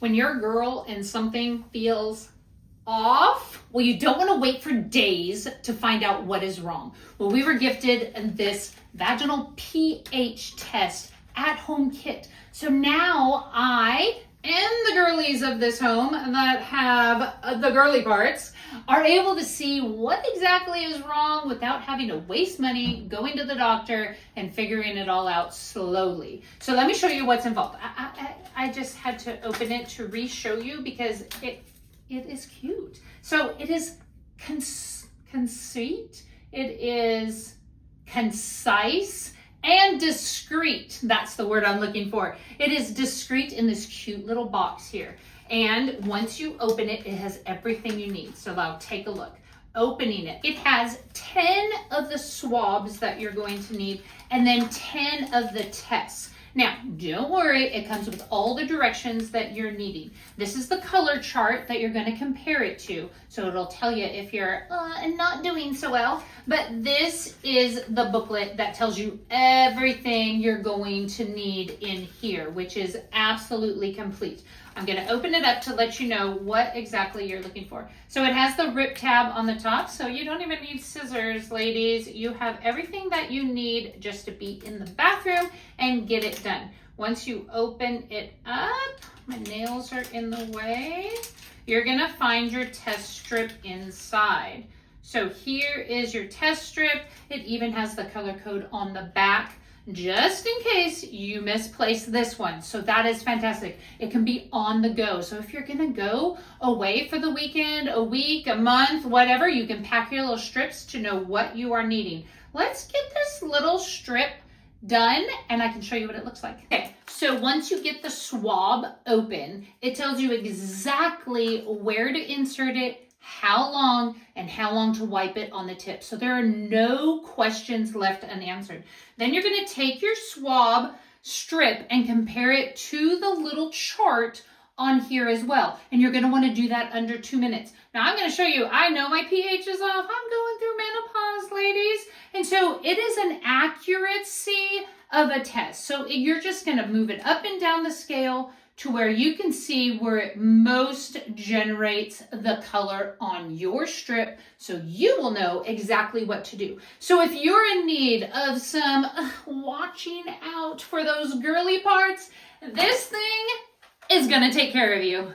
when you're a girl and something feels off, well, you don't want to wait for days to find out what is wrong. Well, we were gifted this vaginal pH test at-home kit. So now I and the girlies of this home that have the girly parts are able to see what exactly is wrong without having to waste money going to the doctor and figuring it all out slowly. So let me show you what's involved. I just had to open it to re-show you because it is cute. So it is conceit, it is concise, and discreet. That's the word I'm looking for. It is discreet in this cute little box here. And once you open it, it has everything you need. So I'll take a look. Opening it, it has 10 of the swabs that you're going to need and then 10 of the tests. Now, don't worry, it comes with all the directions that you're needing. This is the color chart that you're going to compare it to. So it'll tell you if you're not doing so well. But this is the booklet that tells you everything you're going to need in here, which is absolutely complete. I'm going to open it up to let you know what exactly you're looking for. So it has the rip tab on the top, so you don't even need scissors, ladies. You have everything that you need just to be in the bathroom and get it done. Once you open it up, my nails are in the way, you're going to find your test strip inside. So here is your test strip. It even has the color code on the back, just in case you misplace this one. So that is fantastic. It can be on the go. So if you're gonna go away for the weekend, a week, a month, whatever, you can pack your little strips to know what you are needing. Let's get this little strip done and I can show you what it looks like. Okay, so once you get the swab open, it tells you exactly where to insert it, how long, and how long to wipe it on the tip. So there are no questions left unanswered. Then you're going to take your swab strip and compare it to the little chart on here as well. And you're going to want to do that under 2 minutes. Now I'm going to show you, I know my pH is off. I'm going through menopause, ladies. And so it is an accuracy of a test. So you're just going to move it up and down the scale to where you can see where it most generates the color on your strip, so you will know exactly what to do. So if you're in need of some watching out for those girly parts, this thing is gonna take care of you.